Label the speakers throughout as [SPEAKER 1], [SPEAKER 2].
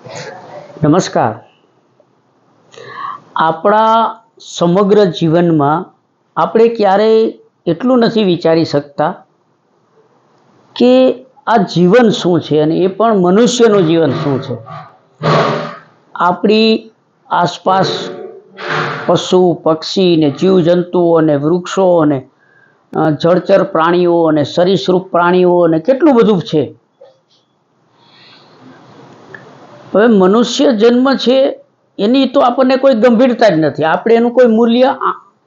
[SPEAKER 1] નમસ્કાર. આપણા સમગ્ર જીવનમાં આપણે ક્યારેય એટલું નથી વિચારી શકતા કે આ જીવન શું છે અને એ પણ મનુષ્યનું જીવન શું છે. આપણી આસપાસ પશુ પક્ષી ને જીવજંતુઓ અને વૃક્ષો અને જળચર પ્રાણીઓ અને સરીસૃપ પ્રાણીઓ અને કેટલું બધું છે. હવે મનુષ્ય જન્મ છે એની તો આપણને કોઈ ગંભીરતા જ નથી. આપણે એનું કોઈ મૂલ્ય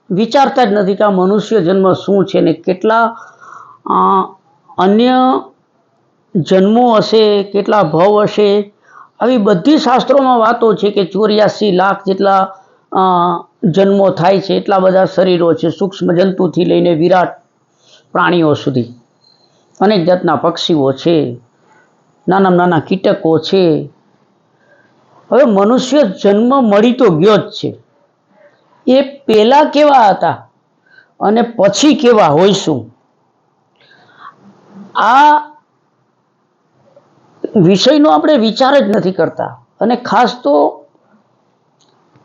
[SPEAKER 1] વિચારતા જ નથી કે આ મનુષ્ય જન્મ શું છે ને કેટલા અન્ય જન્મો હશે, કેટલા ભવ હશે. આવી બધી શાસ્ત્રોમાં વાતો છે કે 84 લાખ જેટલા જન્મો થાય છે, એટલા બધા શરીરો છે, સૂક્ષ્મ જંતુથી લઈને વિરાટ પ્રાણીઓ સુધી. અનેક જાતના પક્ષીઓ છે, નાના નાના કીટકો છે. હવે મનુષ્ય જન્મ મળી તો ગયો જ છે. એ પહેલા કેવા હતા અને પછી કેવા હોઈશું, આ વિષયનો આપણે વિચાર જ નથી કરતા. અને ખાસ તો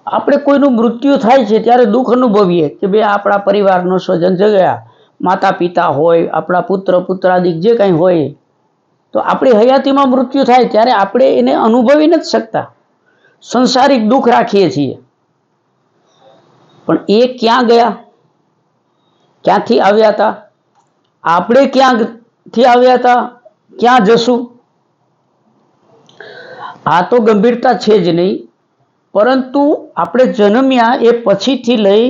[SPEAKER 1] આપણે કોઈનું મૃત્યુ થાય છે ત્યારે દુઃખ અનુભવીએ કે બે આપણા પરિવારનો સ્વજન જગ્યા, માતા પિતા હોય, આપણા પુત્ર પુત્રાદિક જે કંઈ હોય, તો આપણી હયાતીમાં મૃત્યુ થાય ત્યારે આપણે એને અનુભવી નથી શકતા. સંસારિક દુઃખ રાખીએ છીએ. પણ એ ક્યાં ગયા, ક્યાંથી આવ્યા હતા, આપણે ક્યાંથી આવ્યા હતા, ક્યાં જશું, આ તો ગંભીરતા છે જ નહીં. પરંતુ આપણે જન્મ્યા એ પછીથી લઈ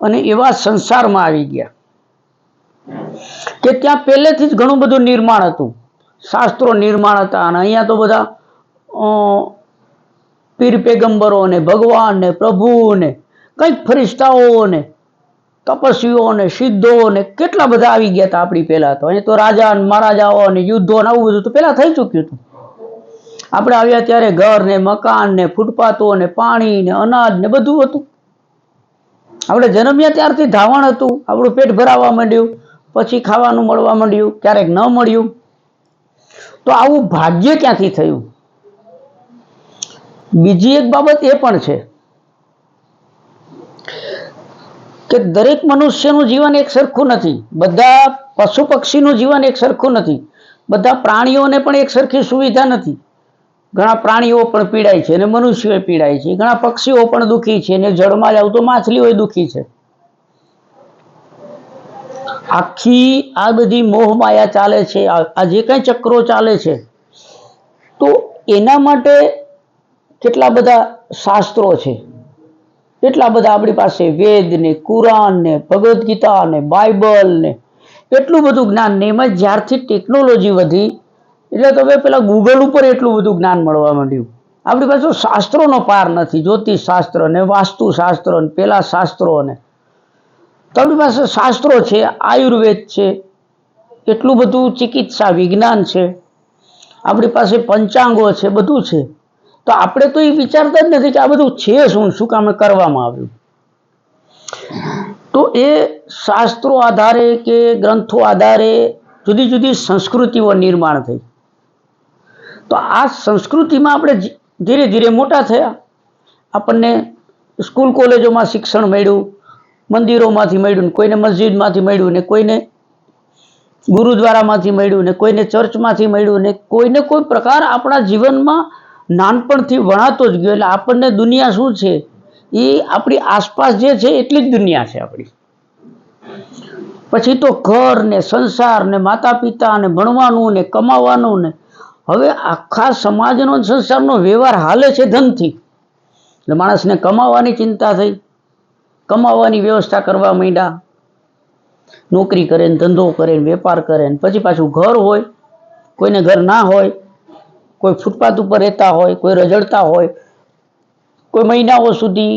[SPEAKER 1] અને એવા સંસારમાં આવી ગયા કે ત્યાં પહેલેથી જ ઘણું બધું નિર્માણ હતું. શાસ્ત્રો નિર્માણ હતા અને અહીંયા તો બધા પીર પેગંબરો ને ભગવાન ને પ્રભુ ને કંઈક ફરિશ્તાઓ ને તપસ્વીઓ ને સિદ્ધો ને કેટલા બધા આવી ગયા હતા આપણી પહેલા. તો અહીં તો રાજા ને મહારાજાઓ ને યુદ્ધો ને આવું બધું તો પહેલા થઈ ચૂક્યું હતું. આપણે આવ્યા ત્યારે ઘર ને મકાન ને ફૂટપાથો ને પાણી ને અનાજ ને બધું હતું. આપણે જન્મ્યા ત્યારથી ધાવણ હતું, આપણું પેટ ભરાવા માંડ્યું, પછી ખાવાનું મળવા માંડ્યું, ક્યારેક ન મળ્યું. તો આવું ભાગ્ય ક્યાંથી થયું. બીજી એક બાબત એ પણ છે કે દરેક મનુષ્યનું જીવન એક સરખું નથી. બધા પશુ પક્ષીનું જીવન એક સરખું નથી. બધા પ્રાણીઓને પણ એક સરખી સુવિધા નથી. ઘણા પ્રાણીઓ પણ પીડાય છે અને મનુષ્યો પીડાય છે. ઘણા પક્ષીઓ પણ દુઃખી છે અને જળમાં જાવ તો માછલીઓ દુઃખી છે. આખી આ બધી મોહ માયા ચાલે છે, આ જે કઈ ચક્રો ચાલે છે, તો એના માટે કેટલા બધા શાસ્ત્રો છે, એટલા બધા આપણી પાસે વેદ ને કુરાન ને ભગવદ્ ગીતા ને બાઇબલ ને એટલું બધું જ્ઞાન ને એમાં જ્યારથી ટેકનોલોજી વધી એટલે તો હવે પેલા ગૂગલ ઉપર એટલું બધું જ્ઞાન મળવા માંડ્યું. આપણી પાસે શાસ્ત્રોનો પાર નથી. જ્યોતિષ શાસ્ત્ર ને વાસ્તુ શાસ્ત્ર ને પેલા શાસ્ત્રો ને તો આપણી પાસે શાસ્ત્રો છે, આયુર્વેદ છે, એટલું બધું ચિકિત્સા વિજ્ઞાન છે, આપણી પાસે પંચાંગો છે, બધું છે. તો આપણે તો એ વિચારતા જ નથી કે આ બધું છે શું કામ કરવામાં આવ્યું. તો એ શાસ્ત્રો આધારે કે ગ્રંથો આધારે જુદી જુદી સંસ્કૃતિઓ નિર્માણ થઈ. તો આ સંસ્કૃતિમાં આપણે ધીરે ધીરે મોટા થયા. આપણને સ્કૂલ કોલેજોમાં શિક્ષણ મળ્યું, મંદિરોમાંથી મળ્યું, કોઈને મસ્જિદમાંથી મળ્યું ને કોઈને ગુરુદ્વારામાંથી મળ્યું ને કોઈને ચર્ચમાંથી મળ્યું ને કોઈને કોઈ પ્રકાર આપણા જીવનમાં નાનપણથી વણાતો જ ગયો. એટલે આપણને દુનિયા શું છે એ આપણી આસપાસ જે છે એટલી જ દુનિયા છે આપણી. પછી તો ઘર ને સંસાર ને માતા પિતા ને ભણવાનું ને કમાવાનું ને હવે આખા સમાજનો સંસારનો વ્યવહાર હાલે છે ધનથી. એટલે માણસને કમાવાની ચિંતા થઈ, કમાવાની વ્યવસ્થા કરવા માંડ્યા. નોકરી કરે ને ધંધો કરે ને વેપાર કરે ને પછી પાછું ઘર હોય, કોઈને ઘર ના હોય, કોઈ ફૂટપાથ ઉપર રહેતા હોય, કોઈ રજડતા હોય, કોઈ મહિનાઓ સુધી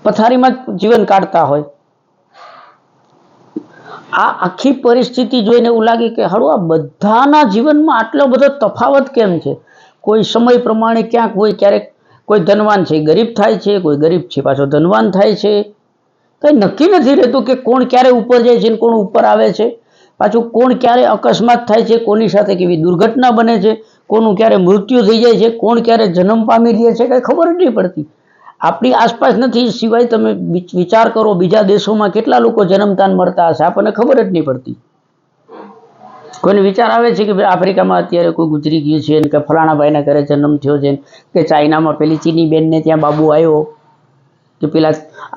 [SPEAKER 1] પથારીમાં જીવન કાઢતા હોય. આ આખી પરિસ્થિતિ જોઈને એવું લાગે કે હારું આ બધાના જીવનમાં આટલો બધો તફાવત કેમ છે. કોઈ સમય પ્રમાણે ક્યાંક હોય, ક્યારેક કોઈ ધનવાન છે ગરીબ થાય છે, કોઈ ગરીબ છે પાછો ધનવાન થાય છે. કંઈ નક્કી નથી રહેતું કે કોણ ક્યારે ઉપર જાય છે ને કોણ ઉપર આવે છે. પાછું કોણ ક્યારે અકસ્માત થાય છે, કોની સાથે કેવી દુર્ઘટના બને છે, કોનું ક્યારે મૃત્યુ થઈ જાય છે, કોણ ક્યારે જન્મ પામી લે છે, કઈ ખબર જ નહીં પડતી. આપણી આસપાસ નથી, સિવાય તમે વિચાર કરો બીજા દેશોમાં કેટલા લોકો જન્મતાન મરતા હશે, આપણને ખબર જ નહીં પડતી. કોઈને વિચાર આવે છે કે ભાઈ આફ્રિકામાં અત્યારે કોઈ ગુજરી ગયું છે, કે ફલાણા ભાઈના ઘરે જન્મ થયો છે, કે ચાઇનામાં પેલી ચીની બેનને ત્યાં બાબુ આવ્યો, કે પેલા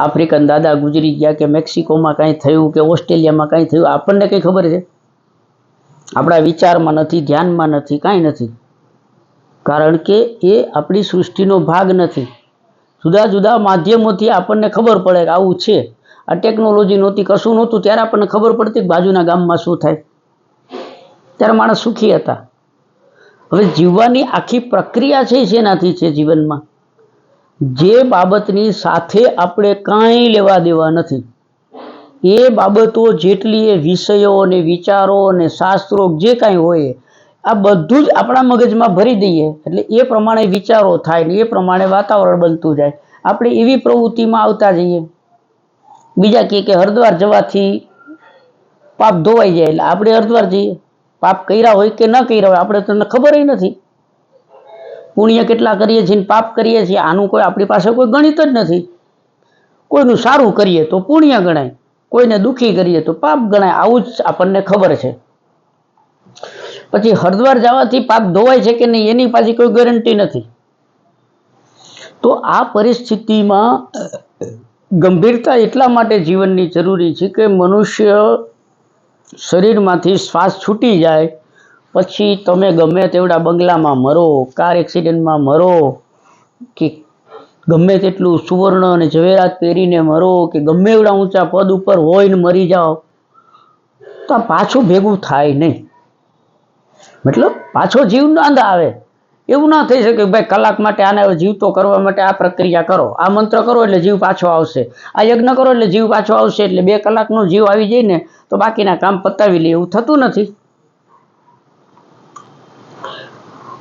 [SPEAKER 1] આફ્રિકન દાદા ગુજરી ગયા, કે મેક્સિકોમાં કાંઈ થયું, કે ઓસ્ટ્રેલિયામાં કાંઈ થયું, આપણને કંઈ ખબર છે? આપણા વિચારમાં નથી, ધ્યાનમાં નથી, કાંઈ નથી. કારણ કે એ આપણી સૃષ્ટિનો ભાગ નથી. જુદા જુદા માધ્યમોથી આપણને ખબર પડે કે આવું છે. આ ટેકનોલોજી નહોતી, કશું નહોતું, ત્યારે આપણને ખબર પડતી કે બાજુના ગામમાં શું થાય. ત્યારે માણસ સુખી હતા. હવે જીવવાની આખી પ્રક્રિયા છે શેનાથી છે જીવનમાં? જે બાબતની સાથે આપણે કાંઈ લેવા દેવા નથી, એ બાબતો જેટલી એ વિષયો અને વિચારો અને શાસ્ત્રો જે કાંઈ હોય આ બધું જ આપણા મગજમાં ભરી દઈએ એટલે એ પ્રમાણે વિચારો થાય ને એ પ્રમાણે વાતાવરણ બનતું જાય. આપણે એવી પ્રવૃત્તિમાં આવતા જઈએ. બીજા કે હરિદ્વાર જવાથી પાપ ધોવાઈ જાય એટલે આપણે હરિદ્વાર જઈએ. પાપ કર્યા હોય કે ન કર્યા હોય આપણે તમને ખબર નથી. પુણ્ય કેટલા કરીએ છીએ, પાપ કરીએ છીએ, આનું કોઈ આપણી પાસે કોઈ ગણિત જ નથી. કોઈનું સારું કરીએ તો પુણ્ય ગણાય, કોઈને દુઃખી કરીએ તો પાપ ગણાય. આવું જ આપણને ખબર છે. પછી હરિદ્વાર જવાથી પાપ ધોવાય છે કે નહીં એની પાછી કોઈ ગેરંટી નથી. તો આ પરિસ્થિતિમાં ગંભીરતા એટલા માટે જીવનની જરૂરી છે કે મનુષ્ય શરીરમાંથી શ્વાસ છૂટી જાય પછી તમે ગમે તેવડા બંગલામાં મરો, કાર એક્સિડન્ટમાં મરો, કે ગમે તેટલું સુવર્ણ અને ઝવેરાત પહેરીને મરો, કે ગમે એવડા ઊંચા પદ ઉપર હોય ને મરી જાઓ તો આ પાછું ભેગું થાય નહીં. મતલબ પાછો જીવ ના આવે. એવું ના થઈ શકે ભાઈ કલાક માટે આને જીવતો કરવા માટે આ પ્રક્રિયા કરો, આ મંત્ર કરો એટલે જીવ પાછો આવશે, આ યજ્ઞ કરો એટલે જીવ પાછો આવશે, એટલે 2 કલાકનો જીવ આવી જાય ને તો બાકીના કામ પતાવી લે. એવું થતું નથી.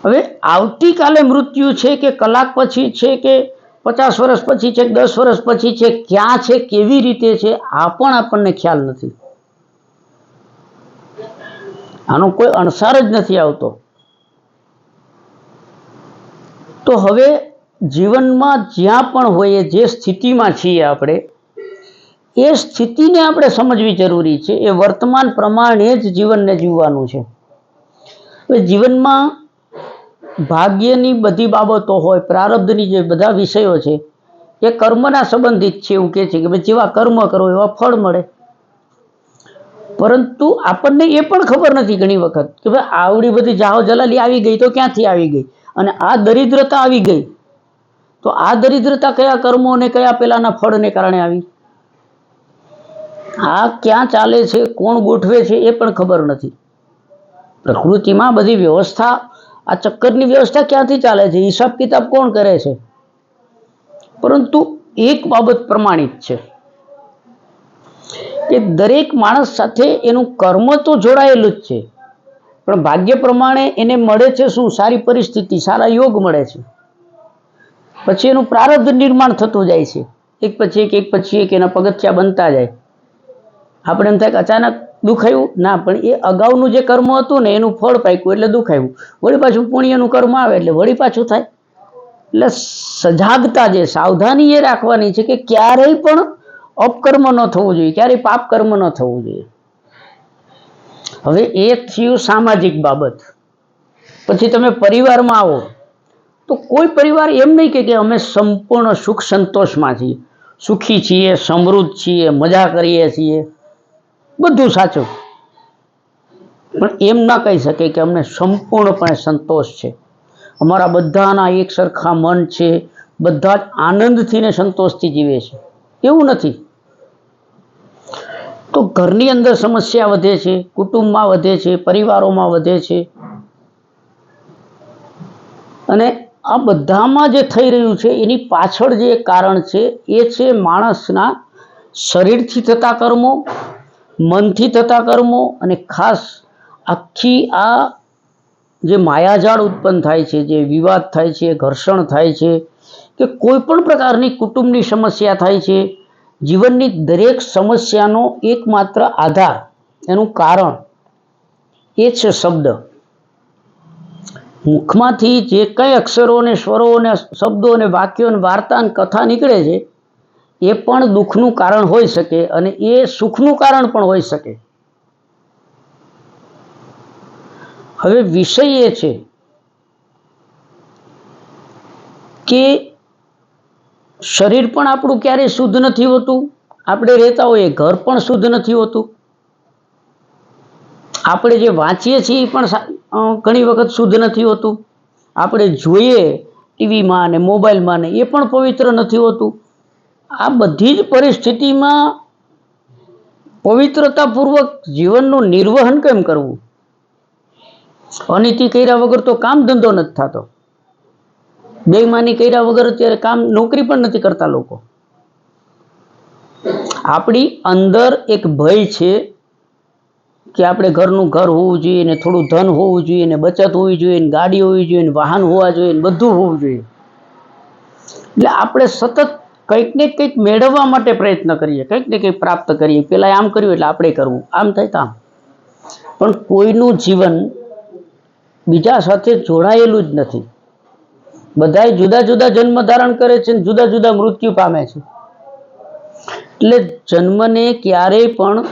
[SPEAKER 1] હવે આવતીકાલે મૃત્યુ છે કે કલાક પછી છે કે 50 વર્ષ પછી છે કે 10 વર્ષ પછી છે, ક્યાં છે, કેવી રીતે છે, આ પણ આપણને ખ્યાલ નથી. આનો કોઈ અણસાર જ નથી આવતો. તો હવે જીવનમાં જ્યાં પણ હોઈએ, જે સ્થિતિમાં છીએ આપણે, એ સ્થિતિને આપણે સમજવી જરૂરી છે. એ વર્તમાન પ્રમાણે જ જીવનને જીવવાનું છે. હવે જીવનમાં ભાગ્યની બધી બાબતો હોય, પ્રારબ્ધની જે બધા વિષયો છે એ કર્મના સંબંધિત છે. એવું કહે છે કે ભાઈ જેવા કર્મ કરો એવા ફળ મળે. પરંતુ આપણને એ પણ ખબર નથી ઘણી વખત કે ભાઈ આવડી બધી જાહો જલાલી આવી ગઈ તો ક્યાંથી આવી ગઈ, અને આ દરિદ્રતા આવી ગઈ તો આ દરિદ્રતા કયા કર્મો અને કયા પેલાના ફળને કારણે આવી. આ ક્યાં ચાલે છે, કોણ ગોઠવે છે એ પણ ખબર નથી. પ્રકૃતિમાં બધી વ્યવસ્થા, આ ચક્કરની વ્યવસ્થા ક્યાંથી ચાલે છે, હિસાબ કિતાબ કોણ કરે છે? પરંતુ એક બાબત પ્રમાણિત છે કે દરેક માણસ સાથે એનું કર્મ તો જોડાયેલું જ છે, પણ ભાગ્ય પ્રમાણે એને મળે છે શું? સારી પરિસ્થિતિ, સારા યોગ મળે છે. પછી એનું પ્રારબ્ધ નિર્માણ થતું જાય છે. એક પછી એક એના પગથિયા બનતા જાય. આપણે એમ થાય કે અચાનક દુઃખ આવ્યું ના, પણ એ અગાઉનું જે કર્મ હતું ને એનું ફળ પાક્યું એટલે દુઃખ આવ્યું. વળી પાછું પુણ્યનું કર્મ આવે એટલે વળી પાછું થાય. એટલે સજાગતા, જે સાવધાની એ રાખવાની છે કે ક્યારેય પણ અપકર્મ ન થવું જોઈએ, ક્યારેય પાપ કર્મ ન થવું જોઈએ. હવે એ થયું સામાજિક બાબત. પછી તમે પરિવારમાં આવો તો કોઈ પરિવાર એમ નહીં કે અમે સંપૂર્ણ સુખ સંતોષમાં છીએ, સુખી છીએ, સમૃદ્ધ છીએ, મજા કરીએ છીએ, બધું સાચું, પણ એમ ના કહી શકે કે અમને સંપૂર્ણપણે સંતોષ છે, અમારા બધાના એક સરખા મન છે, બધા જ આનંદથી ને સંતોષથી જીવે છે. એવું નથી. તો ઘરની અંદર સમસ્યા વધે છે, કુટુંબમાં વધે છે, પરિવારોમાં વધે છે, અને આ બધામાં જે થઈ રહ્યું છે એની પાછળ જે કારણ છે એ છે માણસના શરીરથી થતા કર્મો, મનથી થતા કર્મો, અને ખાસ આખી આ જે માયાજાળ ઉત્પન્ન થાય છે, જે વિવાદ થાય છે, ઘર્ષણ થાય છે, કે કોઈ પણ પ્રકારની કુટુંબની સમસ્યા થાય છે, જીવનની દરેક સમસ્યાનો એકમાત્ર આધાર, એનું કારણ એ છે શબ્દ. મુખમાંથી જે કંઈ અક્ષરો ને સ્વરો ને શબ્દો ને વાક્યો ને વાર્તા ને કથા નીકળે છે એ પણ દુઃખનું કારણ હોઈ શકે અને એ સુખનું કારણ પણ હોઈ શકે. હવે વિષય એ છે કે શરીર પણ આપણું ક્યારેય શુદ્ધ નથી હોતું. આપણે રહેતા હોઈએ ઘર પણ શુદ્ધ નથી હોતું. આપણે જે વાંચીએ છીએ એ પણ ઘણી વખત શુદ્ધ નથી હોતું. આપણે જોઈએ ટીવીમાં ને મોબાઈલમાં ને એ પણ પવિત્ર નથી હોતું. આ બધી જ પરિસ્થિતિમાં પવિત્રતાપૂર્વક જીવનનું નિર્વહન કેમ કરવું? અનીતિ કર્યા વગર તો કામ ધંધો નથી થતો. બેઈમાની કર્યા વગર અત્યારે નોકરી પણ નથી કરતા લોકો. આપણી અંદર એક ભય છે કે આપણે ઘરનું ઘર હોવું જોઈએ ને થોડું ધન હોવું જોઈએ ને બચત હોવી જોઈએ ને ગાડી હોવી જોઈએ ને વાહન હોવા જોઈએ ને બધું હોવું જોઈએ. એટલે આપણે સતત કંઈક ને કંઈક મેળવવા માટે પ્રયત્ન કરીએ, કંઈક ને કંઈક પ્રાપ્ત કરીએ. પેલા આમ કર્યું એટલે આપણે કરવું, આમ થાય તો આમ. પણ કોઈનું જીવન બીજા સાથે જોડાયેલું જ નથી. બધા જુદા જુદા જન્મ ધારણ કરે છે ને જુદા જુદા મૃત્યુ પામે છે. એટલે જન્મને ક્યારેય પણ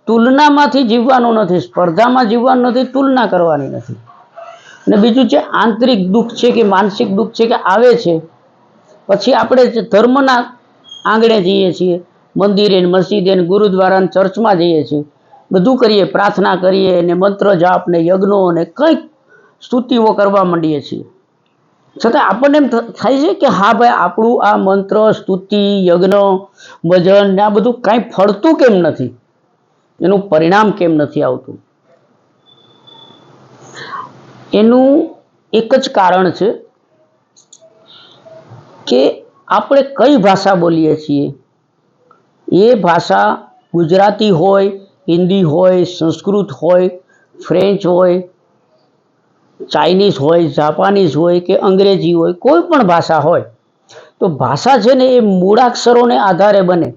[SPEAKER 1] તુલનામાંથી જીવવાનું નથી, સ્પર્ધામાં જીવવાનું નથી, તુલના કરવાની નથી. અને બીજું છે આંતરિક દુઃખ છે કે માનસિક દુઃખ છે કે આવે છે પછી આપણે ધર્મના આંગણે જઈએ છીએ, મંદિરે ને મસ્જિદે ને ગુરુદ્વારા ને ચર્ચમાં જઈએ છીએ, બધું કરીએ, પ્રાર્થના કરીએ ને મંત્ર જાપ ને યજ્ઞો ને કંઈક સ્તુતિઓ કરવા માંડીએ છીએ. છતાં આપણને એમ થાય છે કે હા ભાઈ આપણું આ મંત્ર સ્તુતિ યજ્ઞ ભજન ને આ બધું કાંઈ ફળતું કેમ નથી, એનું પરિણામ કેમ નથી આવતું? એનું એક જ કારણ છે કે આપણે કઈ ભાષા બોલીએ છીએ. એ ભાષા ગુજરાતી હોય, હિન્દી હોય, સંસ્કૃત હોય, ફ્રેન્ચ હોય, ચાઇનીઝ હોય, જાપાનીઝ હોય કે અંગ્રેજી હોય, કોઈ પણ ભાષા હોય તો ભાષા છે ને એ મૂળાક્ષરોને આધારે બને.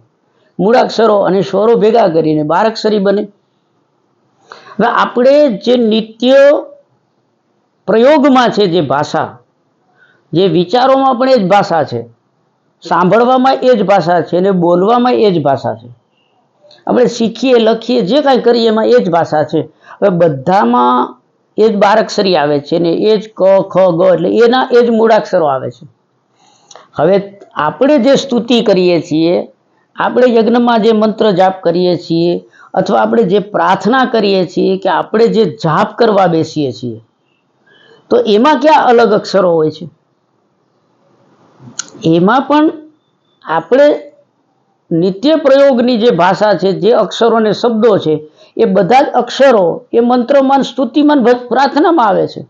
[SPEAKER 1] મૂળાક્ષરો અને સ્વરો ભેગા કરીને બારાક્ષરી બને. હવે આપણે જે નિત્ય પ્રયોગમાં છે જે ભાષા, જે વિચારોમાં પણ એ જ ભાષા છે, સાંભળવામાં એ જ ભાષા છે અને બોલવામાં એ જ ભાષા છે. આપણે શીખીએ લખીએ જે કાંઈ કરીએ એમાં એ જ ભાષા છે. હવે બધામાં એ જ બારાક્ષરી આવે છે ને એ જ ક ખ ગ એટલે એના એ જ મૂળાક્ષરો આવે છે. હવે આપણે જે સ્તુતિ કરીએ છીએ, આપણે યજ્ઞમાં જે મંત્ર જાપ કરીએ છીએ અથવા આપણે જે પ્રાર્થના કરીએ છીએ કે આપણે જે જાપ કરવા બેસીએ છીએ તો એમાં ક્યાં અલગ અક્ષરો હોય છે? એમાં પણ આપણે નિત્ય પ્રયોગની જે ભાષા છે, જે અક્ષરો અને શબ્દો છે એ બધા જ અક્ષરો એ મંત્રમાં સ્તુતિમાં પ્રાર્થનામાં આવે છે.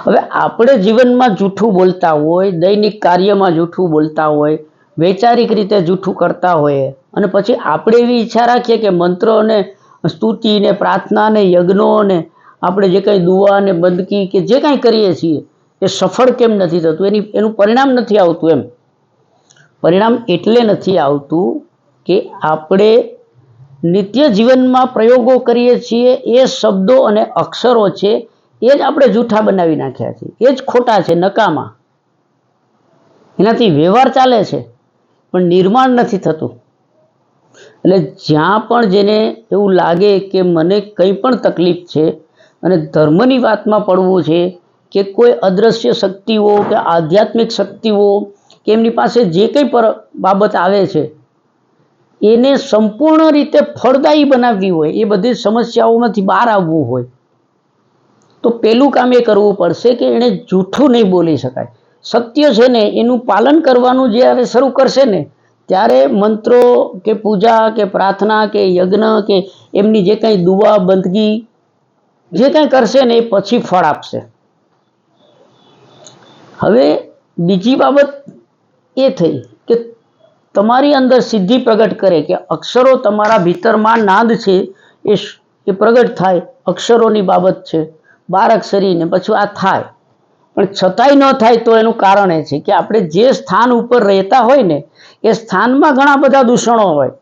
[SPEAKER 1] હવે આપણે જીવનમાં જૂઠું બોલતા હોય, દૈનિક કાર્યમાં જૂઠું બોલતા હોય, વૈચારિક રીતે જૂઠું કરતા હોય અને પછી આપણે એવી ઈચ્છા રાખીએ કે મંત્રો ને સ્તુતિ ને પ્રાર્થના ને યજ્ઞો ને આપણે જે કંઈ દુઆ ને બંદગી કે જે કાંઈ કરીએ છીએ એ સફળ કેમ નથી થતું, એનું પરિણામ નથી આવતું. એમ પરિણામ એટલે નથી આવતું કે આપણે નિત્ય જીવનમાં પ્રયોગો કરીએ છીએ એ શબ્દો અને અક્ષરો છે એ જ આપણે જૂઠા બનાવી નાખ્યા છે, એ જ ખોટા છે, નકામા. એનાથી વ્યવહાર ચાલે છે પણ નિર્માણ નથી થતું. એટલે જ્યાં પણ જેને એવું લાગે કે મને કંઈ પણ તકલીફ છે અને ધર્મની વાતમાં પડવું છે કે કોઈ અદ્રશ્ય શક્તિઓ કે આધ્યાત્મિક શક્તિઓ કે એમની પાસે જે કંઈ બાબત આવે છે એને સંપૂર્ણ રીતે ફળદાયી બનાવવી હોય, એ બધી સમસ્યાઓમાંથી બહાર આવવું હોય તો પેલું કામ એ કરવું પડશે કે એને જૂઠું નહીં બોલી શકાય. સત્ય છે ને એનું પાલન કરવાનું જ્યારે શરૂ કરશે ને ત્યારે મંત્રો કે પૂજા કે પ્રાર્થના કે યજ્ઞ કે એમની જે કંઈ દુઆ બંદગી જે કંઈ કરશે ને એ પછી ફળ આપશે. હવે બીજી બાબત એ થઈ કે તમારી અંદર સિદ્ધિ પ્રગટ કરે કે અક્ષરો તમારા ભીતરમાં નાદ છે એ પ્રગટ થાય. અક્ષરોની બાબત છે, બારાક્ષરી ને પછી આ થાય, પણ છતાંય ન થાય તો એનું કારણ એ છે કે આપણે જે સ્થાન ઉપર રહેતા હોય ને એ સ્થાનમાં ઘણા બધા દૂષણો હોય,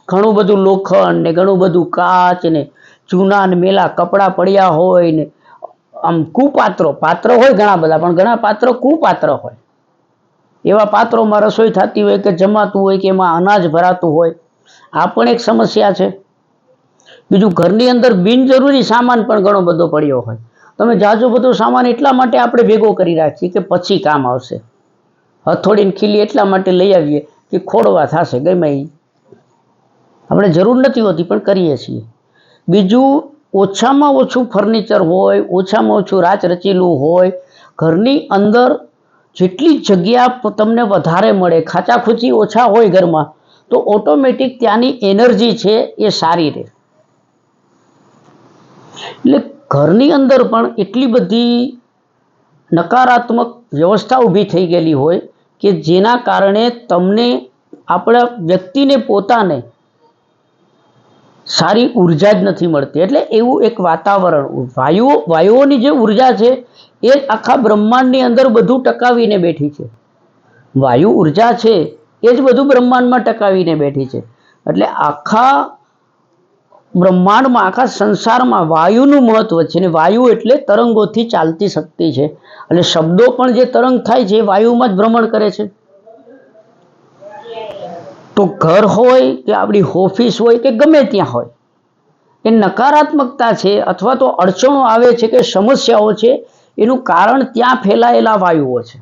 [SPEAKER 1] ઘણું બધું લોખંડ ને ઘણું બધું કાચ ને જૂના ને મેલા કપડાં પડ્યા હોય ને આમ કુપાત્રો, પાત્ર હોય ઘણા બધા, પણ ઘણા પાત્ર કુપાત્ર હોય. એવા પાત્રોમાં રસોઈ થતી હોય કે જમાતું હોય કે એમાં અનાજ ભરાતું હોય, આ પણ એક સમસ્યા છે. બીજું, ઘરની અંદર બિનજરૂરી સામાન પણ ઘણો બધો પડ્યો હોય. તમે જાજો બધો સામાન એટલા માટે આપણે ભેગો કરી રાખીએ કે પછી કામ આવશે. હથોડીને ખીલી એટલા માટે લઈ આવીએ કે ખોડવા થશે, ગમે એ આપણે જરૂર નથી હોતી પણ કરીએ છીએ. બીજું, ઓછામાં ઓછું ફર્નિચર હોય, ઓછામાં ઓછું રાચ રચેલું હોય. ઘરની અંદર જેટલી જગ્યા તમને વધારે મળે, ખાચાખૂચી ઓછા હોય ઘરમાં, તો ઓટોમેટિક ત્યાંની એનર્જી છે એ સારી રહે. એટલે ઘરની અંદર પણ એટલી બધી નકારાત્મક વ્યવસ્થા ઊભી થઈ ગયેલી હોય કે જેના કારણે તમને, આપણા વ્યક્તિને પોતાને સારી ઉર્જા જ નથી મળતી. એટલે એવું એક વાતાવરણ, વાયુઓની જે ઉર્જા છે એ જ આખા બ્રહ્માંડની અંદર બધું ટકાવીને બેઠી છે. વાયુ ઉર્જા છે એ જ બધું બ્રહ્માંડમાં ટકાવીને બેઠી છે. એટલે આખા બ્રહ્માંડમાં, આખા સંસારમાં વાયુનું મહત્વ છે. ને વાયુ એટલે તરંગોથી ચાલતી શક્તિ છે. એટલે શબ્દો પણ જે તરંગ થાય છે એ વાયુમાં જ ભ્રમણ કરે છે. તો ઘર હોય કે આપણી ઓફિસ હોય કે ગમે ત્યાં હોય, એ નકારાત્મકતા છે અથવા તો અડચણો આવે છે કે સમસ્યાઓ છે, એનું કારણ ત્યાં ફેલાયેલા વાયુઓ છે.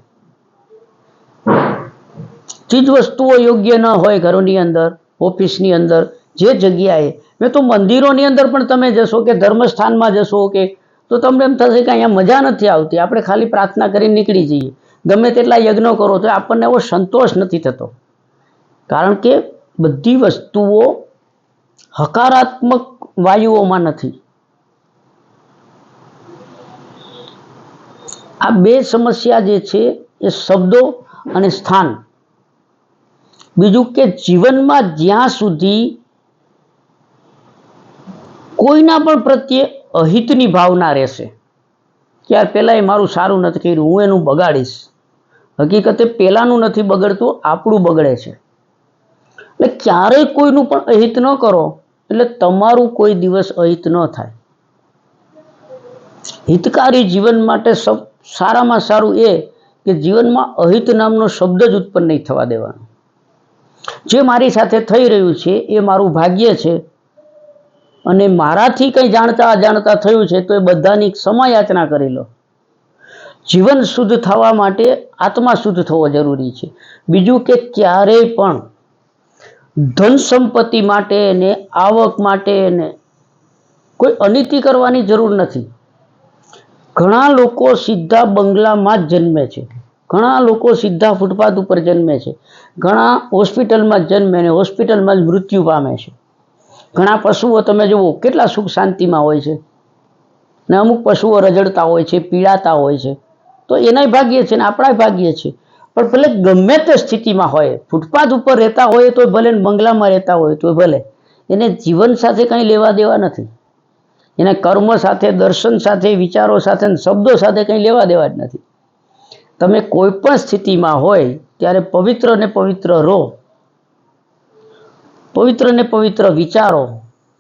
[SPEAKER 1] ચીજ વસ્તુઓ યોગ્ય ન હોય ઘરોની અંદર, ઓફિસની અંદર, જે જગ્યાએ, મેં તો મંદિરોની અંદર પણ તમે જશો કે ધર્મસ્થાનમાં જશો કે, તો તમને એમ થશે કે અહીંયા મજા નથી આવતી. આપણે ખાલી પ્રાર્થના કરીને નીકળી જઈએ, ગમે તેટલા યજ્ઞો કરો તો આપણને એવો સંતોષ નથી થતો. કારણ કે બધી વસ્તુઓ હકારાત્મક વાયુઓમાં નથી. આ બે સમસ્યા જે છે એ શબ્દો અને સ્થાન. બીજું કે જીવનમાં જ્યાં સુધી કોઈના પણ પ્રત્યે અહિતની ભાવના રહેશે કે યાર પેલા એ મારું સારું નથી કર્યું, હું એનું બગાડીશ. હકીકતે પેલાનું નથી બગડતું, આપણું બગડે છે. એટલે ક્યારેય કોઈનું પણ અહિત ન કરો, એટલે તમારું કોઈ દિવસ અહિત ન થાય. હિતકારી જીવન માટે સારામાં સારું એ કે જીવનમાં અહિત નામનો શબ્દ જ ઉત્પન્ન નહીં થવા દેવાનો. જે મારી સાથે થઈ રહ્યું છે એ મારું ભાગ્ય છે, અને મારાથી કંઈ જાણતા અજાણતા થયું છે તો એ બધાની ક્ષમાયાચના કરી લો. જીવન શુદ્ધ થવા માટે આત્મા શુદ્ધ થવો જરૂરી છે. બીજું કે ક્યારેય પણ ધન સંપત્તિ માટે ને આવક માટે ને કોઈ અનીતિ કરવાની જરૂર નથી. ઘણા લોકો સીધા બંગલામાં જ જન્મે છે, ઘણા લોકો સીધા ફૂટપાથ ઉપર જન્મે છે, ઘણા હોસ્પિટલમાં જ જન્મે ને હોસ્પિટલમાં જ મૃત્યુ પામે છે. ઘણા પશુઓ તમે જુઓ કેટલા સુખ શાંતિમાં હોય છે, ને અમુક પશુઓ રજડતા હોય છે, પીડાતા હોય છે. તો એનાય ભાગ્ય છે ને આપણા ભાગ્ય છે. પણ ભલે ગમે તે સ્થિતિમાં હોય, ફૂટપાથ ઉપર રહેતા હોય તો ભલે, બંગલામાં રહેતા હોય તો ભલે, એને જીવન સાથે કંઈ લેવા દેવા નથી. એને કર્મ સાથે, દર્શન સાથે, વિચારો સાથે, શબ્દો સાથે કંઈ લેવા દેવા જ નથી. તમે કોઈ પણ સ્થિતિમાં હોય ત્યારે પવિત્ર ને પવિત્ર રહો, પવિત્ર ને પવિત્ર વિચારો,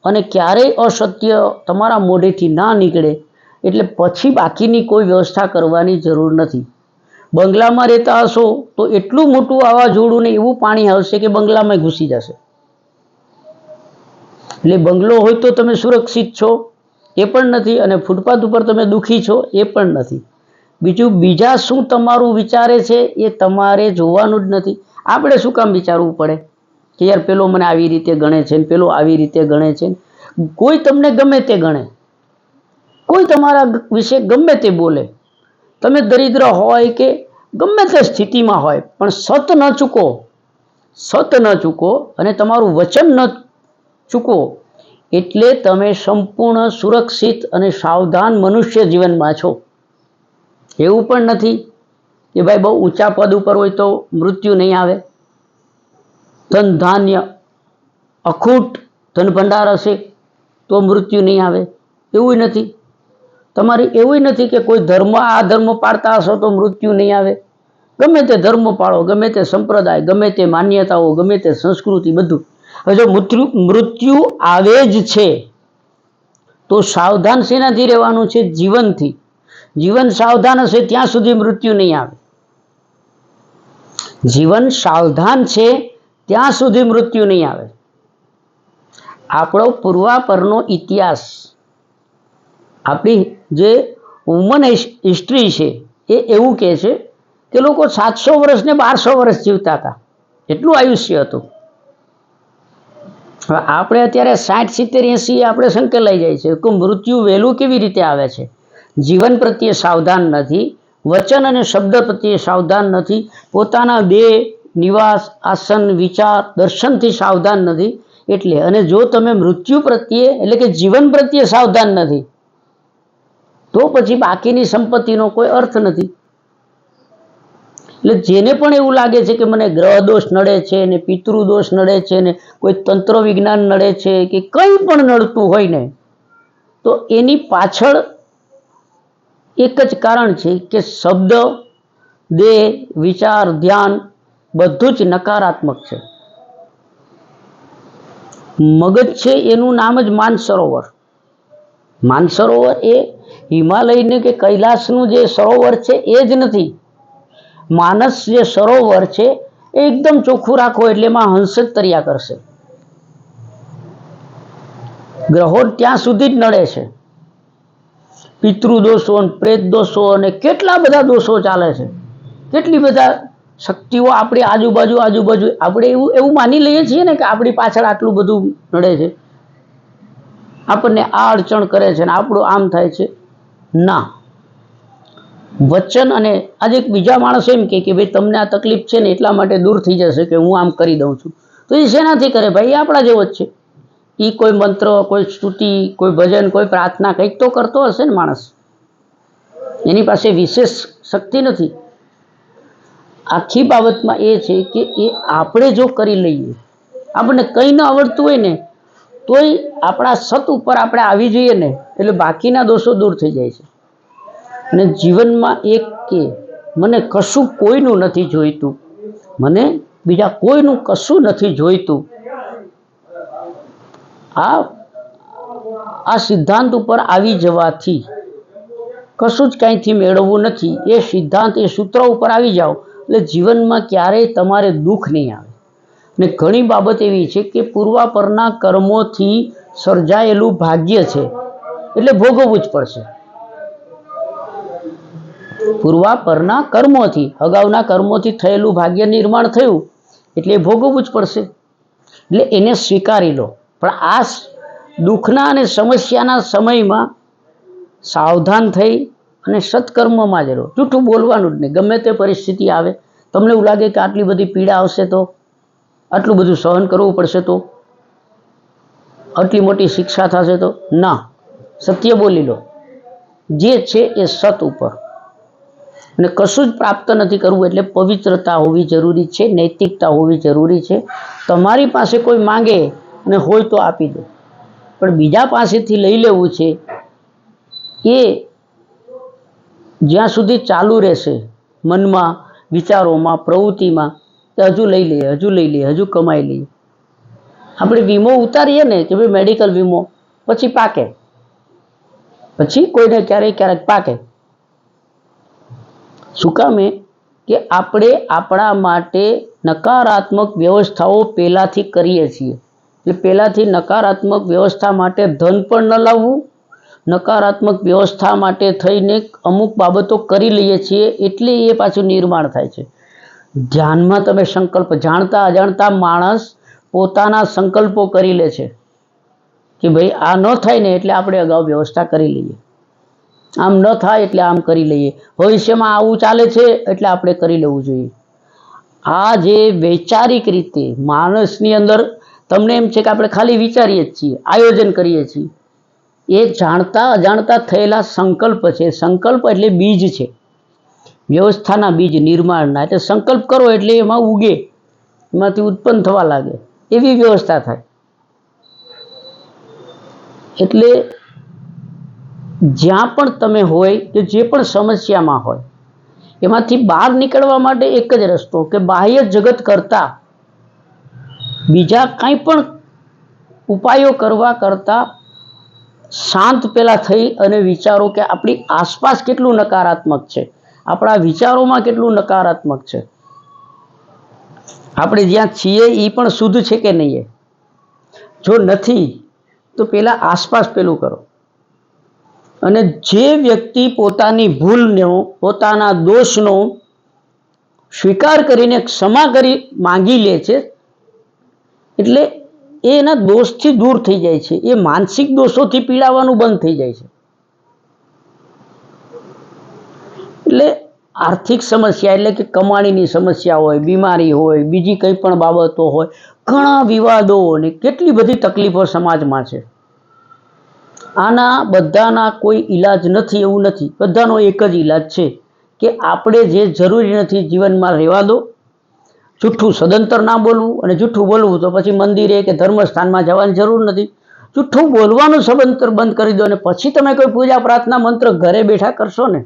[SPEAKER 1] અને ક્યારેય અસત્ય તમારા મોઢેથી ના નીકળે. એટલે પછી બાકીની કોઈ વ્યવસ્થા કરવાની જરૂર નથી. બંગલામાં રહેતા હશો તો એટલું મોટું વાવાઝોડું ને એવું પાણી આવશે કે બંગલામાં ઘૂસી જશે. એટલે બંગલો હોય તો તમે સુરક્ષિત છો એ પણ નથી, અને ફૂટપાથ ઉપર તમે દુઃખી છો એ પણ નથી. બીજું, બીજા શું તમારું વિચારે છે એ તમારે જોવાનું જ નથી. આપણે શું કામ વિચારવું પડે કે યાર પેલો મને આવી રીતે ગણે છે, પેલો આવી રીતે ગણે છે. કોઈ તમને ગમે તે ગણે, કોઈ તમારા વિશે ગમે તે બોલે, તમે દરિદ્ર હોય કે ગમે તે સ્થિતિમાં હોય, પણ સત ન ચૂકો, સત ન ચૂકો અને તમારું વચન ન ચૂકો, એટલે તમે સંપૂર્ણ સુરક્ષિત અને સાવધાન મનુષ્ય જીવનમાં છો. એવું પણ નથી કે ભાઈ બહુ ઊંચા પદ ઉપર હોય તો મૃત્યુ નહીં આવે, ધન ધાન્ય અખૂટ ધન ભંડાર હશે તો મૃત્યુ નહીં આવે, એવું નથી. તમારે એવું નથી કે કોઈ ધર્મ, આ ધર્મ પાળતા હશો તો મૃત્યુ નહીં આવે. ગમે તે ધર્મ પાળો, ગમે તે સંપ્રદાય, ગમે તે માન્યતાઓ, ગમે તે સંસ્કૃતિ, બધું. હવે જો મૃત્યુ આવે જ છે તો સાવધાન શેનાથી રહેવાનું છે? જીવનથી. જીવન સાવધાન હશે ત્યાં સુધી મૃત્યુ નહીં આવે. જીવન સાવધાન છે ત્યાં સુધી મૃત્યુ નહીં આવે. આપણો પૂર્વાપરનો ઇતિહાસ, આપણી જે હ્યુમન હિસ્ટ્રી છે એ એવું કહે છે કે લોકો 700 વર્ષ ને 1200 વર્ષ જીવતા હતા, એટલું આયુષ્ય હતું. હવે આપણે અત્યારે 60, 70, 80 આપણે સંકેલાઈ જાય છે કે મૃત્યુ વહેલું કેવી રીતે આવે છે? જીવન પ્રત્યે સાવધાન નથી, વચન અને શબ્દ પ્રત્યે સાવધાન નથી, પોતાના દેહ, નિવાસ, આસન, વિચાર, દર્શનથી સાવધાન નથી. એટલે અને જો તમે મૃત્યુ પ્રત્યે એટલે કે જીવન પ્રત્યે સાવધાન નથી તો પછી બાકીની સંપત્તિનો કોઈ અર્થ નથી. એટલે જેને પણ એવું લાગે છે કે મને ગ્રહ દોષ નડે છે ને પિતૃ દોષ નડે છે ને કોઈ તંત્ર વિજ્ઞાન નડે છે કે કંઈ પણ નડતું હોય ને, તો એની પાછળ એક જ કારણ છે કે શબ્દ, દેહ, વિચાર, ધ્યાન બધું જ નકારાત્મક છે. મગજ છે એનું નામ જ માનસરોવર. માનસરોવર એ હિમાલયનું કે કૈલાસનું જે સરોવર છે એ જ નથી. માનસ જે સરોવર છે એ એકદમ ચોખ્ખું રાખો એટલે એમાં હંસ જ તર્યા કરશે. ગ્રહો ત્યાં સુધી જ નડે છે. પિતૃદોષો, પ્રેત દોષો અને કેટલા બધા દોષો ચાલે છે. કેટલી બધા શક્તિઓ આપણી આજુબાજુ આપણે એવું માની લઈએ છીએ ને કે આપણી પાછળ આટલું બધું નડે છે, આપણને આ અડચણ કરે છે ને આપણું આમ થાય છે. ના, વચન અને આજે એક બીજા માણસ એમ કે ભાઈ તમને આ તકલીફ છે ને એટલા માટે દૂર થઈ જશે કે હું આમ કરી દઉં છું, તો એ શેનાથી કરે? ભાઈ આપણા જેવો જ છે. એ કોઈ મંત્ર, કોઈ સ્તુતિ, કોઈ ભજન, કોઈ પ્રાર્થના કંઈક તો કરતો હશે ને માણસ. એની પાસે વિશેષ શક્તિ નથી. આખી બાબતમાં એ છે કે એ આપણે જો કરી લઈએ, આપણને કંઈ ન આવડતું હોય ને તોય આપણા સત ઉપર આપણે આવી જઈએ ને એટલે બાકીના દોષો દૂર થઈ જાય છે. અને જીવનમાં એક કે મને કશું કોઈનું નથી જોઈતું, મને બીજા કોઈનું કશું નથી જોઈતું, આ સિદ્ધાંત ઉપર આવી જવાથી કશું જ કંઈથી મેળવવું નથી. એ સિદ્ધાંત, એ સૂત્ર ઉપર આવી જાઓ એટલે જીવનમાં ક્યારેય તમારે દુઃખ નહીં આવે. ને ઘણી બાબત એવી છે કે પૂર્વાપરના કર્મોથી સર્જાયેલું ભાગ્ય છે એટલે ભોગવવું જ પડશે. પૂર્વાપરના કર્મોથી, અગાઉના કર્મોથી થયેલું ભાગ્ય નિર્માણ થયું એટલે ભોગવવું જ પડશે. એટલે એને સ્વીકારી લો. પણ આ દુઃખના અને સમસ્યાના સમયમાં સાવધાન થઈ અને સત્કર્મમાં જ રહો. જૂઠું બોલવાનું જ નહીં. ગમે તે પરિસ્થિતિ આવે, તમને એવું લાગે કે આટલી બધી પીડા આવશે તો, આટલું બધું સહન કરવું પડશે તો, આટલી મોટી શિક્ષા થશે તો, ના, સત્ય બોલી લો. જે છે એ સત ઉપર. અને કશું જ પ્રાપ્ત નથી કરવું એટલે પવિત્રતા હોવી જરૂરી છે, નૈતિકતા હોવી જરૂરી છે. તમારી પાસે કોઈ માંગે અને હોય તો આપી દો, પણ બીજા પાસેથી લઈ લેવું છે એ જ્યાં સુધી ચાલુ રહેશે મનમાં, વિચારોમાં, પ્રવૃત્તિમાં, કે હજુ લઈ લઈએ, હજુ કમાઈ લઈએ. આપણે વીમો ઉતારીએ ને કે ભાઈ મેડિકલ વીમો, પછી પાકે, પછી કોઈને ક્યારેક પાકે. શું કામે? કે આપણે આપણા માટે નકારાત્મક વ્યવસ્થાઓ પહેલાથી કરીએ છીએ. એટલે પહેલાથી નકારાત્મક વ્યવસ્થા માટે ધન પણ ન લાવવું, નકારાત્મક વ્યવસ્થા માટે થઈને અમુક બાબતો કરી લઈએ છીએ એટલે એ પાછું નિર્માણ થાય છે. ધ્યાનમાં તમે સંકલ્પ, જાણતા અજાણતા માણસ પોતાના સંકલ્પો કરી લે છે કે ભાઈ આ ન થાય ને એટલે આપણે અગાઉ વ્યવસ્થા કરી લઈએ, આમ ન થાય એટલે આમ કરી લઈએ, ભવિષ્યમાં આવું ચાલે છે એટલે આપણે કરી લેવું જોઈએ. આ જે વૈચારિક રીતે માણસની અંદર, તમને એમ છે કે આપણે ખાલી વિચારીએ જ છીએ, આયોજન કરીએ છીએ, એ જાણતા અજાણતા થયેલા સંકલ્પ છે. સંકલ્પ એટલે બીજ છે, વ્યવસ્થાના બીજ, નિર્માણના. એટલે સંકલ્પ કરો એટલે એમાં ઉગે, એમાંથી ઉત્પન્ન થવા લાગે, એવી વ્યવસ્થા થાય. એટલે જ્યાં પણ તમે હોય કે જે પણ સમસ્યામાં હોય એમાંથી બહાર નીકળવા માટે એક જ રસ્તો કે બાહ્ય જગત કરતા બીજા કંઈ પણ ઉપાયો કરવા કરતા શાંત પેલા થઈ અને વિચારો કે આપણી આસપાસ કેટલું નકારાત્મક છે, આપણા વિચારોમાં કેટલું નકારાત્મક છે, આપણે જ્યાં છીએ એ પણ શુદ્ધ છે કે નહીં. જો નથી તો પેલા આસપાસ પેલું કરો. અને જે વ્યક્તિ પોતાની ભૂલનો, પોતાના દોષનો સ્વીકાર કરીને ક્ષમા કરી માંગી લે છે, એટલે એ એના દોષથી દૂર થઈ જાય છે, એ માનસિક દોષોથી પીડાવાનું બંધ થઈ જાય છે. એટલે આર્થિક સમસ્યા એટલે કે કમાણીની સમસ્યા હોય, બીમારી હોય, બીજી કંઈ પણ બાબતો હોય, ઘણા વિવાદો અને કેટલી બધી તકલીફો સમાજમાં છે. આના બધાના કોઈ ઈલાજ નથી એવું નથી. બધાનો એક જ ઈલાજ છે કે આપણે જે જરૂરી નથી જીવનમાં રહેવા દો, જૂઠું સદંતર ના બોલવું, અને જૂઠું બોલવું તો પછી મંદિરે કે ધર્મસ્થાનમાં જવાની જરૂર નથી. જૂઠું બોલવાનું સદંતર બંધ કરી દો અને પછી તમે કોઈ પૂજા પ્રાર્થના મંત્ર ઘરે બેઠા કરશો ને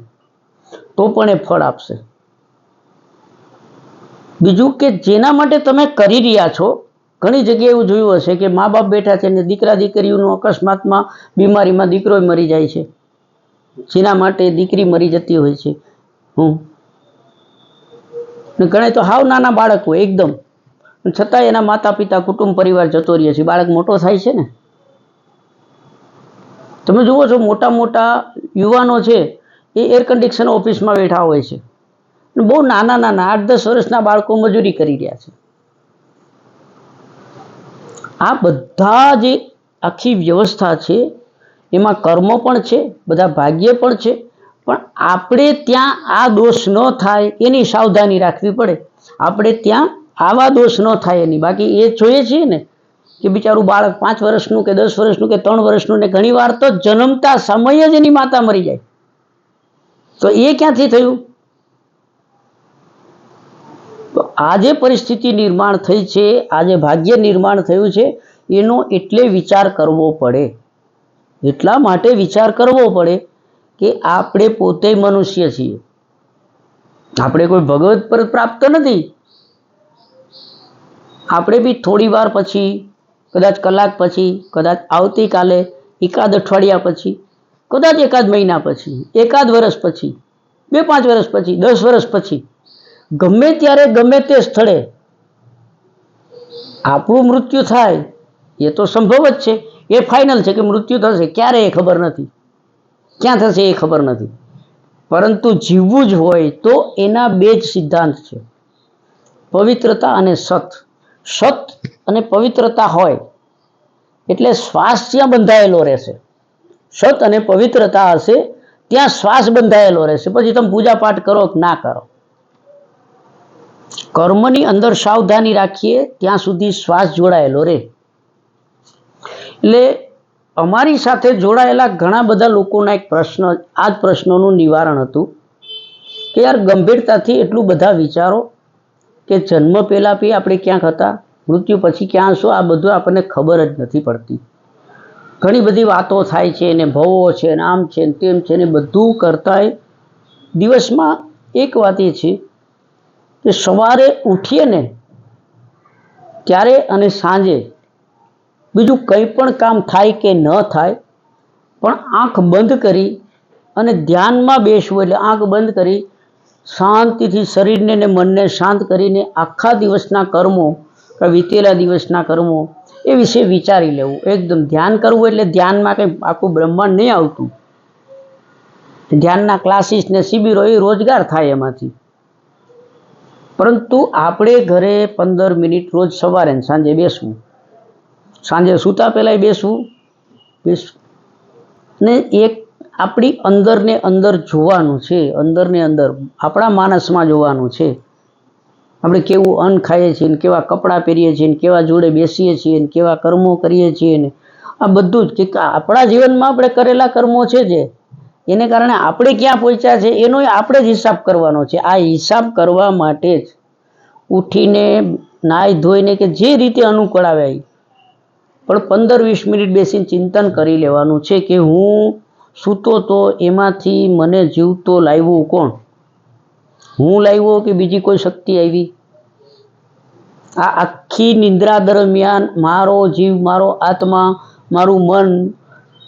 [SPEAKER 1] તો પણ એ ફળ આપશે. બીજું કે જેના માટે તમે કરી રહ્યા છો, ઘણી જગ્યાએ એવું જોયું હશે કે મા બાપ બેઠા છે ને દીકરા દીકરીઓનું અકસ્માતમાં બીમારીમાં દીકરો મરી જાય છે, જેના માટે દીકરી મરી જતી હોય છે. ઘણા તો હાવ નાના બાળક હોય એકદમ, છતાં એના માતા પિતા કુટુંબ પરિવાર જતો રહે છે, બાળક મોટો થાય છે ને. તમે જુઓ છો મોટા મોટા યુવાનો છે એ એર કન્ડિશન ઓફિસમાં બેઠા હોય છે, બહુ નાના નાના 8-10 વર્ષના બાળકો મજૂરી કરી રહ્યા છે. આ બધા જે આખી વ્યવસ્થા છે એમાં કર્મો પણ છે, બધા ભાગ્ય પણ છે, પણ આપણે ત્યાં આ દોષ ન થાય એની સાવધાની રાખવી પડે. આપણે ત્યાં આવા દોષ ન થાય એની. બાકી એ જોઈએ છીએ ને કે બિચારું બાળક 5 વર્ષનું કે 10 વર્ષનું કે 3 વર્ષનું, ને ઘણી વાર તો જન્મતા સમયે જ એની માતા મરી જાય, તો એ ક્યાંથી થયું? તો આ જે પરિસ્થિતિ નિર્માણ થઈ છે, આ જે ભાગ્ય નિર્માણ થયું છે, એનો એટલે વિચાર કરવો પડે. એટલા માટે વિચાર કરવો પડે કે આપણે પોતે મનુષ્ય છીએ, આપણે કોઈ ભગવત પર પ્રાપ્ત નથી. આપણે બી થોડી વાર પછી, કદાચ કલાક પછી, કદાચ આવતીકાલે, એકાદ અઠવાડિયા પછી, કદાચ એકાદ મહિના પછી, એકાદ વર્ષ પછી, 2-5 વર્ષ પછી, 10 વર્ષ પછી, ગમે ત્યારે ગમે તે સ્થળે આપણું મૃત્યુ થાય એ તો સંભવ જ છે, એ ફાઇનલ છે કે મૃત્યુ થશે. ક્યારે એ ખબર નથી, ક્યાં થશે એ ખબર નથી. પરંતુ જીવવું જ હોય તો એના 2 જ સિદ્ધાંત છે, પવિત્રતા અને સત. સત અને પવિત્રતા હોય એટલે શ્વાસ ત્યાં બંધાયેલો રહેશે. સત અને પવિત્રતા હશે ત્યાં શ્વાસ બંધાયેલો રહેશે. પછી તમે પૂજા પાઠ કરો કે ના કરો, કર્મની અંદર સાવધાની રાખીએ ત્યાં સુધી શ્વાસ જોડાયેલો રહે. એટલે અમારી સાથે જોડાયેલા ઘણા બધા લોકોના એક પ્રશ્ન, આ જ પ્રશ્નોનું નિવારણ હતું કે યાર ગંભીરતાથી એટલું બધા વિચારો કે જન્મ પહેલાં બી આપણે ક્યાંક હતા, મૃત્યુ પછી ક્યાં હશું, આ બધું આપણને ખબર જ નથી પડતી. ઘણી બધી વાતો થાય છે ને ભવો છે ને આમ છે ને તેમ છે ને, બધું કરતાંય દિવસમાં એક વાત એ છે કે સવારે ઉઠીએ ને ત્યારે અને સાંજે બીજું કંઈ પણ કામ થાય કે ન થાય, પણ આંખ બંધ કરી અને ધ્યાનમાં બેસવું. એટલે આંખ બંધ કરી શાંતિથી શરીરને ને મનને શાંત કરીને આખા દિવસના કર્મો કે વીતેલા દિવસના કર્મો એ વિશે વિચારી લેવું. એકદમ ધ્યાન કરવું એટલે ધ્યાનમાં કંઈ આખું બ્રહ્માંડ નહીં આવતું. ધ્યાનના ક્લાસીસ ને શિબિરો એ રોજગાર થાય એમાંથી. પરંતુ આપણે ઘરે 15 મિનિટ રોજ સવારે ને સાંજે બેસવું, સાંજે સૂતા પહેલાં બેસવું ને એક આપણી અંદરને અંદર જોવાનું છે, અંદરને અંદર આપણા માનસમાં જોવાનું છે. આપણે કેવું અન્ન ખાઈએ છીએ ને કેવા કપડાં પહેરીએ છીએ ને કેવા જોડે બેસીએ છીએ ને કેવા કર્મો કરીએ છીએ ને આ બધું જ કે આપણા જીવનમાં આપણે કરેલા કર્મો છે જે એને કારણે આપણે ક્યાં પહોંચ્યા છે એનો આપણે જ હિસાબ કરવાનો છે. આ હિસાબ કરવા માટે જ ઉઠીને નાહી ધોઈને કે જે રીતે અનુકૂળ આવે પણ 15-20 મિનિટ બેસીને ચિંતન કરી લેવાનું છે કે હું સૂતો તો એમાંથી મને જીવતો લાવ્યો કોણ? હું લાવ્યો કે બીજી કોઈ શક્તિ આવી? આ આખી નિંદ્રા દરમિયાન મારો જીવ, મારો આત્મા, મારું મન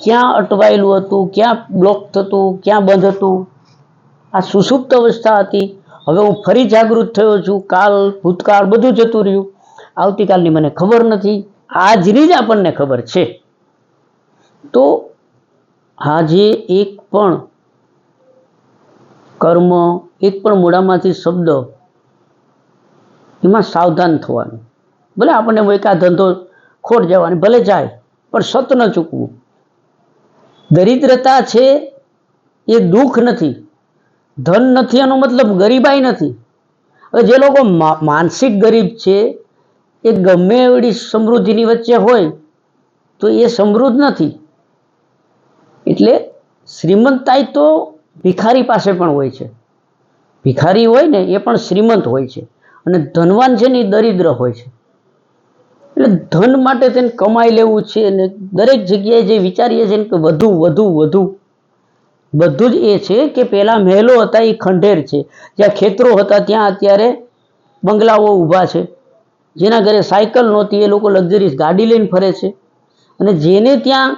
[SPEAKER 1] ક્યાં અટવાયેલું હતું, ક્યાં બ્લોક થતું, ક્યાં બંધ હતું, આ સુષુપ્ત અવસ્થા હતી. હવે હું ફરી જાગૃત થયો છું, કાલ ભૂતકાળ બધું જતું રહ્યું, આવતીકાલની મને ખબર નથી, આજની જ આપણને ખબર છે. તો આજે એક પણ કર્મ, એક પણ મોઢામાંથી શબ્દ, એમાં સાવધાન થવાનું. ભલે આપણને એકા ધંધો ખોટ જવાની, ભલે જાય, પણ સત ન ચૂકવું. દરિદ્રતા છે એ દુઃખ નથી, ધન નથી એનો મતલબ ગરીબાઈ નથી. હવે જે લોકો માનસિક ગરીબ છે એ ગમે એવડી સમૃદ્ધિની વચ્ચે હોય તો એ સમૃદ્ધ નથી. એટલે શ્રીમંતાઈ તો ભિખારી પાસે પણ હોય છે. ભિખારી હોય ને એ પણ શ્રીમંત હોય છે, અને ધનવાન છે ને એ દરિદ્ર હોય છે. એટલે ધન માટે તેને કમાઈ લેવું છે, અને દરેક જગ્યાએ જે વિચારીએ છીએ કે વધુ વધુ વધુ, બધું જ એ છે કે પેલા મહેલો હતા એ ખંડેર છે, જ્યાં ખેતરો હતા ત્યાં અત્યારે બંગલાઓ ઊભા છે. જેના ઘરે સાયકલ નહોતી એ લોકો લક્ઝરીઝ ગાડી લઈને ફરે છે, અને જેને ત્યાં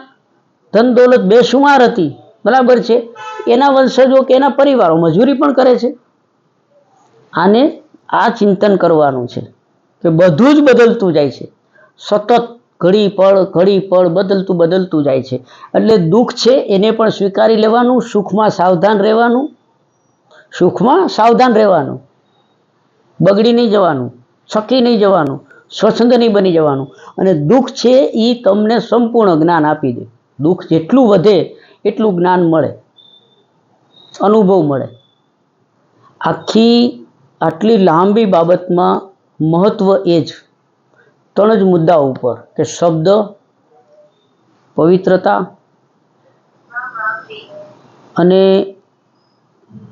[SPEAKER 1] ધન દોલત બેશુમાર હતી, બરાબર છે, એના વંશજો કે એના પરિવારો મજૂરી પણ કરે છે. આને આ ચિંતન કરવાનું છે કે બધું જ બદલતું જાય છે, સતત ઘડી પળ બદલતું જાય છે. એટલે દુઃખ છે એને પણ સ્વીકારી લેવાનું, સુખમાં સાવધાન રહેવાનું, સુખમાં સાવધાન રહેવાનું, બગડી નહીં જવાનું, છકી નહીં જવાનું, સ્વચ્છંદ નહીં બની જવાનું. અને દુઃખ છે એ તમને સંપૂર્ણ જ્ઞાન આપી દે. દુઃખ જેટલું વધે એટલું જ્ઞાન મળે, અનુભવ મળે. આટલી લાંબી બાબતમાં મહત્વ એ જ 3 જ મુદ્દા ઉપર કે શબ્દ, પવિત્રતા, અને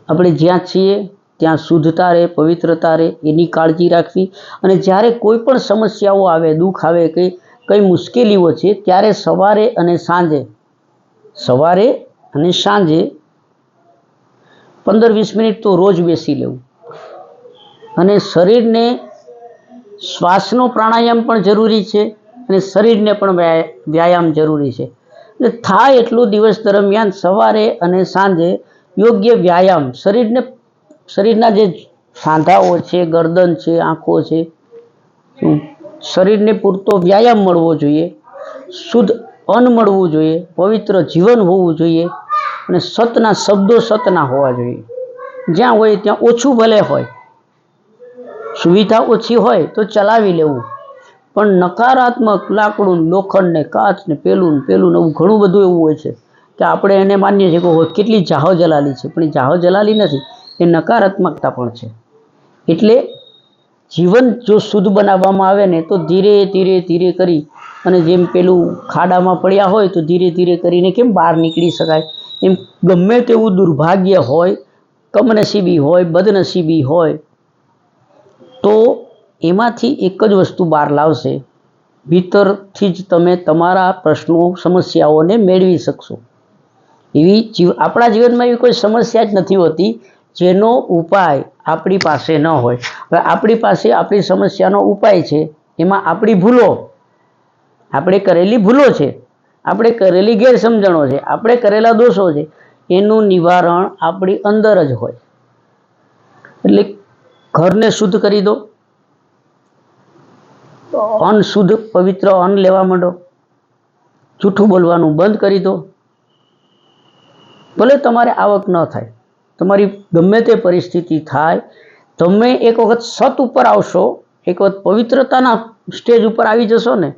[SPEAKER 1] આપણે જ્યાં છીએ ત્યાં શુદ્ધતા રહે, પવિત્રતા રહે, એની કાળજી રાખવી. અને જ્યારે કોઈ પણ સમસ્યાઓ આવે, દુઃખ આવે, કે કઈ મુશ્કેલીઓ છે, ત્યારે સવારે અને સાંજે 15-20 મિનિટ તો રોજ બેસી લેવું. અને શરીરને શ્વાસનો પ્રાણાયામ પણ જરૂરી છે, અને શરીરને પણ વ્યાયામ જરૂરી છે. એટલે થાય એટલું દિવસ દરમિયાન સવારે અને સાંજે યોગ્ય વ્યાયામ, શરીરના જે સાંધાઓ છે, ગરદન છે, આંખો છે, શરીરને પૂરતો વ્યાયામ મળવો જોઈએ, શુદ્ધ અન્ન મળવું જોઈએ, પવિત્ર જીવન હોવું જોઈએ, અને સતના શબ્દો સતના હોવા જોઈએ. જ્યાં હોય ત્યાં ઓછું ભલે હોય, સુવિધા ઓછી હોય તો ચલાવી લેવું, પણ નકારાત્મક લાકડું, લોખંડ ને કાચ ને પેલું એવું ઘણું બધું એવું હોય છે કે આપણે એને માનીએ છીએ કે કેટલી જાહો જલાલી છે, પણ એ જાહો જલાલી નથી, એ નકારાત્મકતા પણ છે. એટલે જીવન જો શુદ્ધ બનાવવામાં આવે ને તો ધીરે ધીરે ધીરે કરી, અને જેમ પેલું ખાડામાં પડ્યા હોય તો ધીરે ધીરે કરીને કેમ બહાર નીકળી શકાય, એમ ગમે તેવું દુર્ભાગ્ય હોય, કમનસીબી હોય, બદનસીબી હોય, તો એમાંથી એક જ વસ્તુ બહાર લાવશે, ભીતરથી જ તમે તમારા પ્રશ્નો, સમસ્યાઓને મેળવી શકશો. આપણા જીવનમાં એવી કોઈ સમસ્યા જ નથી હોતી જેનો ઉપાય આપણી પાસે ન હોય. હવે આપણી પાસે આપણી સમસ્યાનો ઉપાય છે, એમાં આપણી ભૂલો, આપણે કરેલી ભૂલો છે, આપણે કરેલી ગેરસમજણો છે, આપણે કરેલા દોષો છે, એનું નિવારણ આપણી અંદર જ હોય. એટલે ઘરને શુદ્ધ કરી દો, અન્ન શુદ્ધ પવિત્ર અન્ન લેવા માંડો, જૂઠું બોલવાનું બંધ કરી દો. ભલે તમારે આવક ન થાય, તમારી ગમે તે પરિસ્થિતિ થાય, તમે એક વખત સત ઉપર આવશો, એક વખત પવિત્રતાના સ્ટેજ ઉપર આવી જશો ને,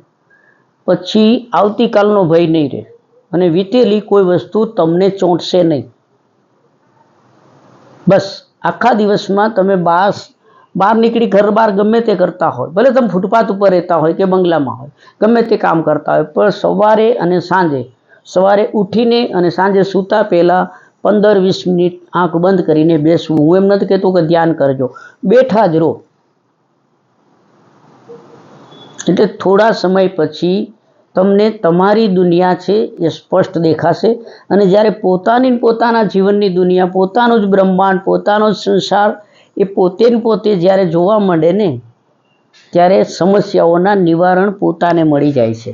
[SPEAKER 1] પછી આવતીકાલનો ભય નહીં રહે, અને વીતેલી કોઈ વસ્તુ તમને ચોંટશે નહીં. બસ આખા દિવસમાં તમે બહાર નીકળી, ઘર બહાર ગમે તે કરતા હોય, ભલે તમે ફૂટપાથ ઉપર રહેતા હોય કે બંગલામાં હોય, ગમે તે કામ કરતા હોય, પણ સવારે અને સાંજે, સવારે ઉઠીને અને સાંજે સૂતા પહેલાં 15-20 મિનિટ આંખ બંધ કરીને બેસવું. હું એમ નથી કહેતો કે ધ્યાન કરજો, બેઠા જ રહો. એટલે થોડા સમય પછી તમને તમારી દુનિયા છે એ સ્પષ્ટ દેખાશે. અને જ્યારે પોતાના જીવનની દુનિયા, પોતાનું જ બ્રહ્માંડ, પોતાનો જ સંસાર એ પોતે જ્યારે જોવા માંડે ને, ત્યારે સમસ્યાઓના નિવારણ પોતાને મળી જાય છે.